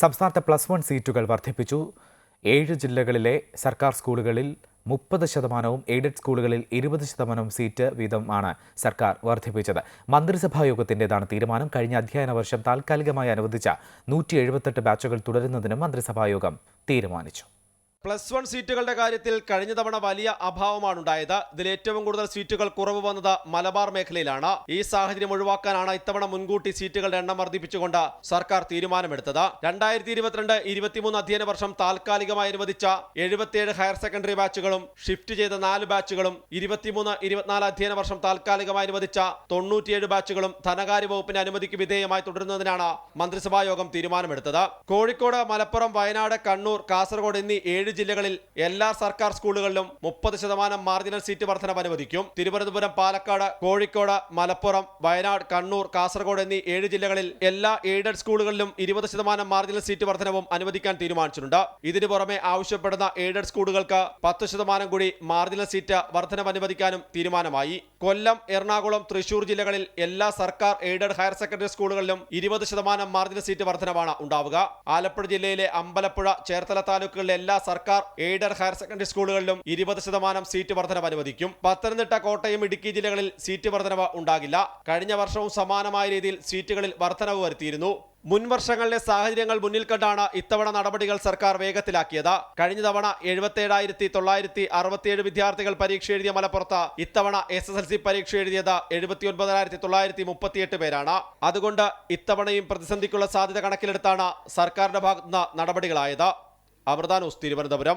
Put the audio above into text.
സംസ്ഥാനത്തെ +1 സീറ്റുകൾ വർദ്ധിപ്പിച്ചു. 7 ജില്ലകളിലെ സർക്കാർ സ്കൂളുകളിൽ 30%, എയ്ഡഡ് സ്കൂളുകളിൽ 20% സീറ്റ് വീതമാണ് സർക്കാർ വർദ്ധിപ്പിച്ചത്. മന്ത്രിസഭാ യോഗത്തിന്റേതാണ് തീരുമാനം. കഴിഞ്ഞ അധ്യയന വർഷം താൽക്കാലികമായി അനുവദിച്ച 178 ബാച്ചുകൾ തുടരുന്നതിനും മന്ത്രിസഭാ യോഗം തീരുമാനിച്ചു. +1 സീറ്റുകളുടെ കാര്യത്തിൽ കഴിഞ്ഞ തവണ വലിയ അഭാവമാണുണ്ടായത്. ഇതിൽ ഏറ്റവും കൂടുതൽ സീറ്റുകൾ കുറവ് വന്നത് മലബാർ മേഖലയിലാണ്. ഈ സാഹചര്യം ഒഴിവാക്കാനാണ് ഇത്തവണ മുൻകൂട്ടി സീറ്റുകളുടെ എണ്ണം വർദ്ധിപ്പിച്ചുകൊണ്ട് സർക്കാർ തീരുമാനമെടുത്തത്. 2022-23 അധ്യയന വർഷം താൽക്കാലികമായി അനുവദിച്ച 77 ഹയർ സെക്കൻഡറി ബാച്ചുകളും ഷിഫ്റ്റ് ചെയ്ത 4 ബാച്ചുകളും 23-24 അധ്യയന വർഷം താൽക്കാലികമായി അനുവദിച്ച 97 ബാച്ചുകളും ധനകാര്യ വകുപ്പിന്റെ അനുമതിക്ക് വിധേയമായി തുടരുന്നതിനാണ് മന്ത്രിസഭാ യോഗം തീരുമാനമെടുത്തത്. കോഴിക്കോട്, മലപ്പുറം, വയനാട്, കണ്ണൂർ, കാസർഗോഡ് എന്നീ 7 ജില്ലകളിൽ എല്ലാ സർക്കാർ സ്കൂളുകളിലും 30% മാർജിനൽ സീറ്റ് വർധനവ് അനുവദിക്കും. തിരുവനന്തപുരം, പാലക്കാട്, കോഴിക്കോട്, മലപ്പുറം, വയനാട്, കണ്ണൂർ, കാസർഗോഡ് എന്നീ 7 ജില്ലകളിൽ എല്ലാ എയ്ഡഡ് സ്കൂളുകളിലും 20% മാർജിനൽ സീറ്റ് വർധനവും അനുവദിക്കാൻ തീരുമാനിച്ചിട്ടുണ്ട്. ഇതിനു പുറമെ ആവശ്യപ്പെടുന്ന എയ്ഡഡ് സ്കൂളുകൾക്ക് 10% കൂടി മാർജിനൽ സീറ്റ് വർധനവ് അനുവദിക്കാനും തീരുമാനമായി. കൊല്ലം, എറണാകുളം, തൃശൂർ ജില്ലകളിൽ എല്ലാ സർക്കാർ എയ്ഡഡ് ഹയർ സെക്കൻഡറി സ്കൂളുകളിലും 20% മാർജിനൽ സീറ്റ് വർധനവാണ് ഉണ്ടാവുക. ആലപ്പുഴ ജില്ലയിലെ അമ്പലപ്പുഴ, ചേർത്തല താലൂക്കുകളിലെ എല്ലാ സർക്കാർ എയ്ഡഡ് ഹയർ സെക്കൻഡറി സ്കൂളുകളിലും 20% സീറ്റ് വർധനവ് അനുവദിക്കും. പത്തനംതിട്ട, കോട്ടയം, ഇടുക്കി ജില്ലകളിൽ സീറ്റ് വർധനവ് ഉണ്ടാകില്ല. കഴിഞ്ഞ വർഷവും സമാനമായ രീതിയിൽ സീറ്റുകളിൽ വർധനവ് വരുത്തിയിരുന്നു. മുൻ വർഷങ്ങളിലെ സാഹചര്യങ്ങൾ മുന്നിൽ കണ്ടാണ് ഇത്തവണ നടപടികൾ സർക്കാർ വേഗത്തിലാക്കിയത്. കഴിഞ്ഞ തവണ 77,967 വിദ്യാർത്ഥികൾ പരീക്ഷ എഴുതിയ മലപ്പുറത്ത് ഇത്തവണ SSLC പരീക്ഷ എഴുതിയത് 79,938 പേരാണ്. അതുകൊണ്ട് ഇത്തവണയും പ്രതിസന്ധിക്കുള്ള സാധ്യത കണക്കിലെടുത്താണ് സർക്കാരിന്റെ ഭാഗത്തുനിന്ന് നടപടികളായത്. അമൃത ന്യൂസ്, തിരുവനന്തപുരം.